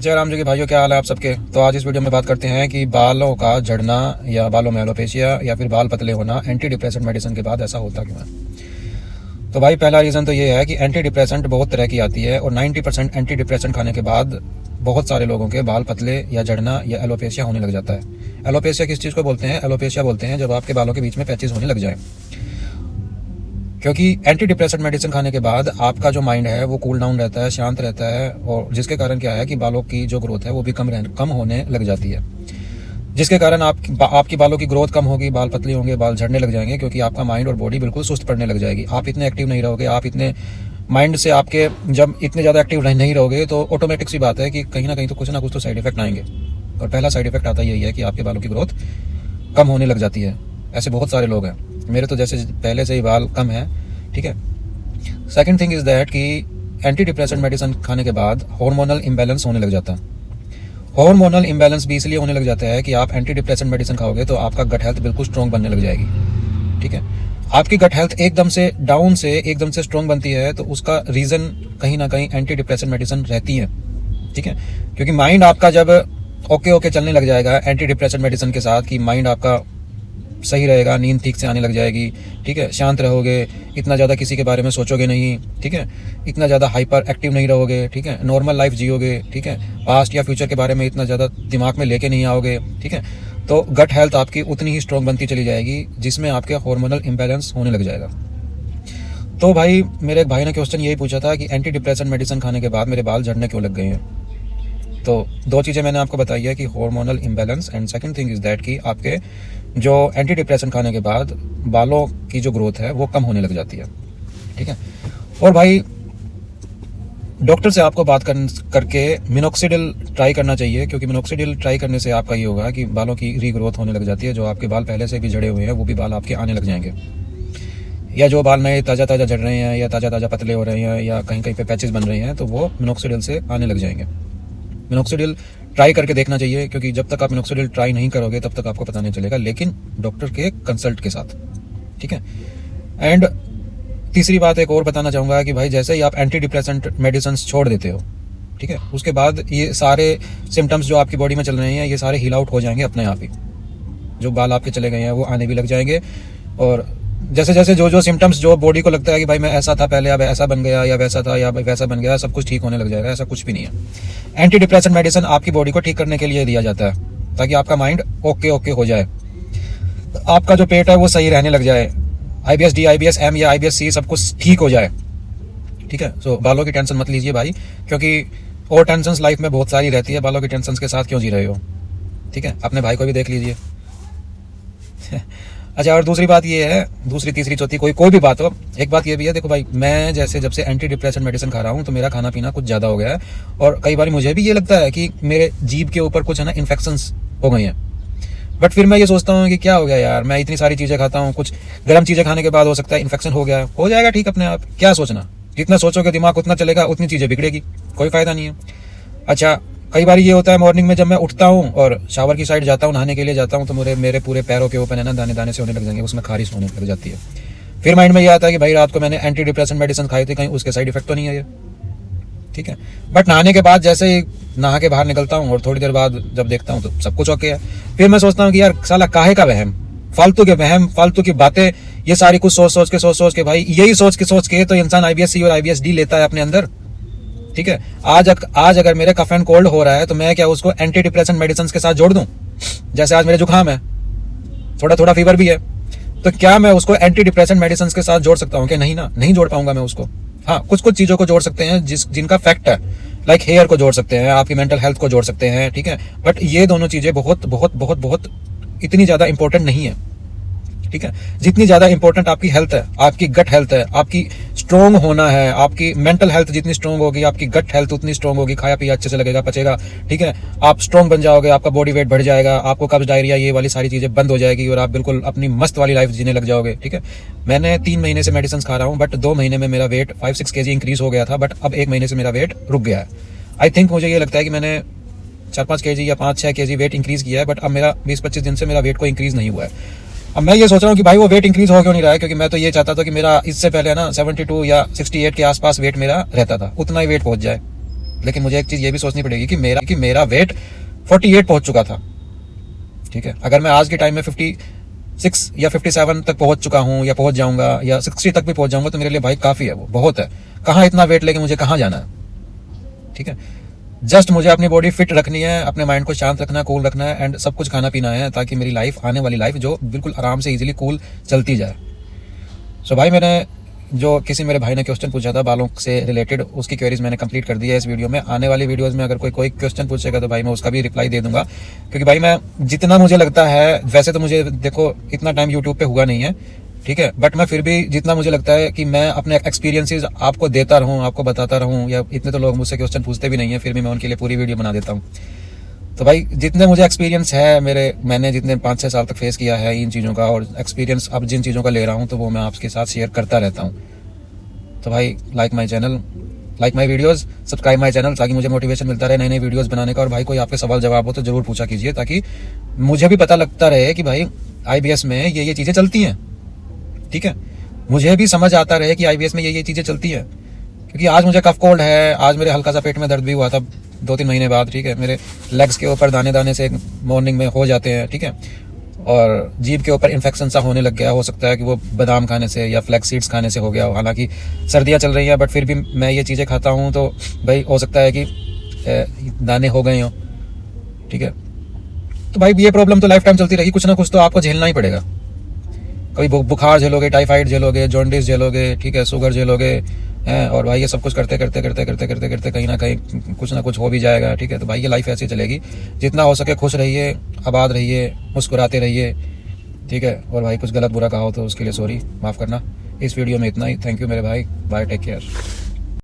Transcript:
जय राम जी के भाइयों, क्या हाल है आप सबके। तो आज इस वीडियो में बात करते हैं कि बालों का झड़ना या बालों में एलोपेशिया या फिर बाल पतले होना एंटी डिप्रेसेंट मेडिसिन के बाद ऐसा होता क्यों है। तो भाई पहला रीज़न तो ये है कि एंटी डिप्रेसेंट बहुत तरह की आती है और 90% एंटी डिप्रेसेंट खाने के बाद बहुत सारे लोगों के बाल पतले या झड़ना या एलोपेशिया होने लग जाता है। एलोपेशिया किस चीज़ को बोलते हैं? एलोपेशिया बोलते हैं जब आपके बालों के बीच में पैचेस होने लग जाए। क्योंकि एंटी डिप्रेसेंट मेडिसिन खाने के बाद आपका जो माइंड है वो कूल डाउन रहता है, शांत रहता है, और जिसके कारण क्या है कि बालों की जो ग्रोथ है वो भी कम होने लग जाती है, जिसके कारण आपकी बालों की ग्रोथ कम होगी, बाल पतले होंगे, बाल झड़ने लग जाएंगे, क्योंकि आपका माइंड और बॉडी बिल्कुल सुस्त पड़ने लग जाएगी। आप इतने एक्टिव नहीं रहोगे, आप इतने माइंड से आपके जब इतने ज़्यादा एक्टिव नहीं रहोगे तो ऑटोमेटिक सी बात है कि कहीं ना कहीं तो कुछ ना कुछ तो साइड इफेक्ट आएंगे। और पहला साइड इफेक्ट आता यही है कि आपके बालों की ग्रोथ कम होने लग जाती है। ऐसे बहुत सारे लोग हैं, मेरे तो जैसे पहले से ही बाल कम है, ठीक है। सेकेंड थिंग इज दैट कि एंटी डिप्रेसेंट मेडिसिन खाने के बाद हार्मोनल इम्बैलेंस होने लग जाता है। हार्मोनल इम्बैलेंस भी इसलिए होने लग जाता है कि आप एंटी डिप्रेसेंट मेडिसिन खाओगे तो आपका गट हेल्थ बिल्कुल स्ट्रॉन्ग बनने लग जाएगी, ठीक है। आपकी गट हेल्थ एकदम से डाउन से एकदम से स्ट्रॉन्ग बनती है तो उसका रीजन कहीं ना कहीं एंटी डिप्रेसेंट मेडिसिन रहती है, ठीक है। क्योंकि माइंड आपका जब ओके चलने लग जाएगा एंटी डिप्रेसेंट मेडिसिन के साथ, कि माइंड आपका सही रहेगा, नींद ठीक से आने लग जाएगी, ठीक है, शांत रहोगे, इतना ज़्यादा किसी के बारे में सोचोगे नहीं, ठीक है, इतना ज़्यादा हाइपर एक्टिव नहीं रहोगे, ठीक है, नॉर्मल लाइफ जियोगे, ठीक है, पास्ट या फ्यूचर के बारे में इतना ज़्यादा दिमाग में लेके नहीं आओगे, ठीक है। तो गट हेल्थ आपकी उतनी ही स्ट्रॉन्ग बनती चली जाएगी, जिसमें आपके हार्मोनल इम्बैलेंस होने लग जाएगा। तो भाई मेरे एक भाई ने क्वेश्चन यही पूछा था कि एंटी डिप्रेसेंट मेडिसिन खाने के बाद मेरे बाल झड़ने क्यों लग गए हैं। तो दो चीज़ें मैंने आपको बताई है कि hormonal imbalance, and second thing is that कि आपके जो एंटी डिप्रेसेंट खाने के बाद बालों की जो ग्रोथ है वो कम होने लग जाती है, ठीक है। और भाई डॉक्टर से आपको बात करके मिनोक्सिडिल ट्राई करना चाहिए, क्योंकि मिनोक्सिडिल ट्राई करने से आपका ये होगा कि बालों की रीग्रोथ होने लग जाती है। जो आपके बाल पहले से भी झड़े हुए हैं वो भी बाल आपके आने लग जाएंगे, या जो बाल नए ताज़ा झड़ रहे हैं या ताज़ा पतले हो रहे हैं या कहीं पे पैचेस बन रहे हैं तो वो मिनोक्सिडिल से आने लग जाएंगे। मिनोक्सिडिल ट्राई करके देखना चाहिए, क्योंकि जब तक आप मिनोक्सिडिल ट्राई नहीं करोगे तब तक आपको पता नहीं चलेगा, लेकिन डॉक्टर के कंसल्ट के साथ, ठीक है। एंड तीसरी बात एक और बताना चाहूँगा कि भाई जैसे ही आप एंटी डिप्रेसेंट मेडिसिन छोड़ देते हो, ठीक है, उसके बाद ये सारे सिम्टम्स जो आपकी बॉडी में चल रहे हैं ये सारे हील आउट हो जाएंगे अपने आप ही। जो बाल आपके चले गए हैं वो आने भी लग जाएंगे, और जैसे जैसे जो सिम्टम्स जो बॉडी को लगता है कि भाई मैं ऐसा था पहले, अब ऐसा बन गया, या वैसा था या वैसा बन गया, सब कुछ ठीक होने लग जाएगा। ऐसा कुछ भी नहीं है। एंटी डिप्रेसेंट मेडिसिन आपकी बॉडी को ठीक करने के लिए दिया जाता है ताकि आपका माइंड ओके हो जाए, आपका जो पेट है वो सही रहने लग जाए, IBS D, IBS M या IBS C सब कुछ ठीक हो जाए, ठीक है। सो बालों की टेंशन मत लीजिए भाई, क्योंकि और टेंशन लाइफ में बहुत सारी रहती है, बालों की टेंशन के साथ क्यों जी रहे हो, ठीक है। अपने भाई को भी देख लीजिए। अच्छा, और दूसरी बात ये है, दूसरी तीसरी चौथी कोई भी बात हो, एक बात ये भी है, देखो भाई मैं जैसे जब से एंटी डिप्रेसेंट मेडिसिन खा रहा हूँ तो मेरा खाना पीना कुछ ज़्यादा हो गया है, और कई बार मुझे भी ये लगता है कि मेरे जीभ के ऊपर कुछ है ना इन्फेक्शंस हो गई हैं। बट फिर मैं ये सोचता हूँ कि क्या हो गया यार, मैं इतनी सारी चीज़ें खाता हूँ, कुछ गर्म चीज़ें खाने के बाद हो सकता है इन्फेक्शन हो गया, हो जाएगा ठीक अपने आप, क्या सोचना, जितना सोचोगे दिमाग उतना चलेगा, उतनी चीज़ें बिगड़ेगी, कोई फायदा नहीं है। अच्छा, कई बार ये होता है मॉर्निंग में जब मैं उठता हूँ और शावर की साइड जाता हूँ, नहाने के लिए जाता हूँ, तो मेरे पूरे पैरों के ऊपर है ना दाने दाने से होने लग जाएंगे, उसमें खारिश होने लग जाती है। फिर माइंड में ये आता है कि भाई रात को मैंने एंटी डिप्रेसेंट मेडिसिन खाई थी, कहीं उसके साइड इफेक्ट तो नहीं है ये, ठीक है। बट नहाने के बाद जैसे ही नहा के बाहर निकलता हूँ और थोड़ी देर बाद जब देखता हूँ तो सब कुछ ओके है। फिर मैं सोचता हूँ कि यार साला काहे का वहम, फालतू के वहम, फालतू की बातें, ये सारी कुछ सोच के भाई यही सोच के तो इंसान IBS C और IBS D लेता है अपने अंदर, ठीक है। आज अगर मेरे कफ एंड कोल्ड हो रहा है तो मैं क्या उसको एंटी डिप्रेसेंट मेडिसिन के साथ जोड़ दूं? जैसे आज मेरे जुकाम है, थोड़ा फीवर भी है, तो क्या मैं उसको एंटी डिप्रेसेंट मेडिसिन के साथ जोड़ सकता हूँ? कि नहीं ना, नहीं जोड़ पाऊंगा मैं उसको। हाँ, कुछ चीजों को जोड़ सकते हैं जिनका फैक्ट है, लाइक हेयर को जोड़ सकते हैं, आपकी मेंटल हेल्थ को जोड़ सकते हैं, ठीक है। बट ये दोनों चीजें बहुत इतनी ज्यादा इंपॉर्टेंट नहीं है, ठीक है। जितनी ज्यादा इंपॉर्टेंट आपकी हेल्थ है, आपकी गट हेल्थ है, आपकी स्ट्रॉन्ग होना है, आपकी मेंटल हेल्थ जितनी स्ट्रॉन्ग होगी आपकी गट हेल्थ उतनी स्ट्रॉन्ग होगी, खाया पिया अच्छे से लगेगा, पचेगा, ठीक है। आप स्ट्रॉन्ग बन जाओगे, आपका बॉडी वेट बढ़ जाएगा, आपको कब्ज डायरिया ये वाली सारी चीजें बंद हो जाएगी और आप बिल्कुल अपनी मस्त वाली लाइफ जीने लग जाओगे, ठीक है। मैंने 3 महीने से मेडिसिन खा रहा हूँ, बट 2 महीने में मेरा वेट 5-6 kg इंक्रीज हो गया था, बट अब 1 महीने से मेरा वेट रुक गया है। आई थिंक मुझे ये लगता है कि मैंने 4-5 kg या 5-6 kg वेट इंक्रीज किया है, बट अब मेरा 20-25 दिन से मेरा वेट को इंक्रीज नहीं हुआ है। अब मैं ये सोच रहा हूँ कि भाई वो वेट इंक्रीज हो क्यों नहीं रहा है, क्योंकि मैं तो ये चाहता था कि मेरा इससे पहले ना 72 या 68 के आसपास वेट मेरा रहता था, उतना ही वेट पहुंच जाए, लेकिन मुझे एक चीज़ ये भी सोचनी पड़ेगी कि मेरा वेट 48 पहुंच चुका था, ठीक है। अगर मैं आज के टाइम में 56 या 57 तक पहुंच चुका हूं या पहुंच जाऊंगा या 60 तक भी पहुंच जाऊंगा तो मेरे लिए भाई काफ़ी है, वो बहुत है। कहाँ इतना वेट लेके मुझे कहाँ जाना है, ठीक है। जस्ट मुझे अपनी बॉडी फिट रखनी है, अपने माइंड को शांत रखना है, कूल रखना है एंड सब कुछ खाना पीना है, ताकि मेरी लाइफ, आने वाली लाइफ जो बिल्कुल आराम से इजीली कूल चलती जाए। सो भाई, मैंने जो किसी मेरे भाई ने क्वेश्चन पूछा था बालों से रिलेटेड, उसकी क्वेरीज मैंने कंप्लीट कर दी है इस वीडियो में। आने वाली वीडियोस में अगर कोई क्वेश्चन पूछेगा तो भाई मैं उसका भी रिप्लाई दे दूंगा, क्योंकि भाई मैं जितना मुझे लगता है, वैसे तो मुझे देखो इतना टाइम यूट्यूब पे हुआ नहीं है, ठीक है, बट मैं फिर भी जितना मुझे लगता है कि मैं अपने एक्सपीरियंसेस आपको देता रहूं, आपको बताता रहूं, या इतने तो लोग मुझसे क्वेश्चन पूछते भी नहीं है, फिर भी मैं उनके लिए पूरी वीडियो बना देता हूँ। तो भाई जितने मुझे एक्सपीरियंस है मैंने जितने 5-6 साल तक फेस किया है इन चीज़ों का, और एक्सपीरियंस अब जिन चीज़ों का ले रहा हूँ तो वो मैं आपके साथ शेयर करता रहता हूँ। तो भाई like my channel, like my videos, subscribe my channel, ताकि मुझे मोटिवेशन मिलता रहे नई नई वीडियोज़ बनाने का। और भाई कोई आपके सवाल जवाब हो तो ज़रूर पूछा कीजिए, ताकि मुझे भी पता लगता रहे कि भाई IBS में ये चीज़ें चलती हैं, ठीक है। मुझे भी समझ आता रहे कि IBS में ये चीज़ें चलती हैं, क्योंकि आज मुझे कफ कोल्ड है, आज मेरे हल्का सा पेट में दर्द भी हुआ था 2-3 महीने बाद, ठीक है। मेरे लेग्स के ऊपर दाने दाने से मॉर्निंग में हो जाते हैं, ठीक है। और जीभ के ऊपर इन्फेक्शन सा होने लग गया, हो सकता है कि वो बादाम खाने से या फ्लैक्स सीड्स खाने से हो गया हो। हालांकि सर्दियाँ चल रही हैं बट फिर भी मैं ये चीज़ें खाता हूँ, तो भाई हो सकता है कि दाने हो गए हों, ठीक है। तो भाई ये प्रॉब्लम तो लाइफ टाइम चलती रहेगी, कुछ ना कुछ तो आपको झेलना ही पड़ेगा। कभी बुखार झेलोगे, टाइफाइड झेलोगे, जॉन्डिस झेलोगे, ठीक है, शुगर झेलोगे हैं, और भाई ये सब कुछ करते करते कहीं ना कहीं कुछ ना कुछ हो भी जाएगा, ठीक है। तो भाई ये लाइफ ऐसी चलेगी, जितना हो सके खुश रहिए, आबाद रहिए, मुस्कुराते रहिए, ठीक है। और भाई कुछ गलत बुरा कहा हो तो उसके लिए सॉरी, माफ़ करना। इस वीडियो में इतना ही। थैंक यू मेरे भाई, बाय, टेक केयर।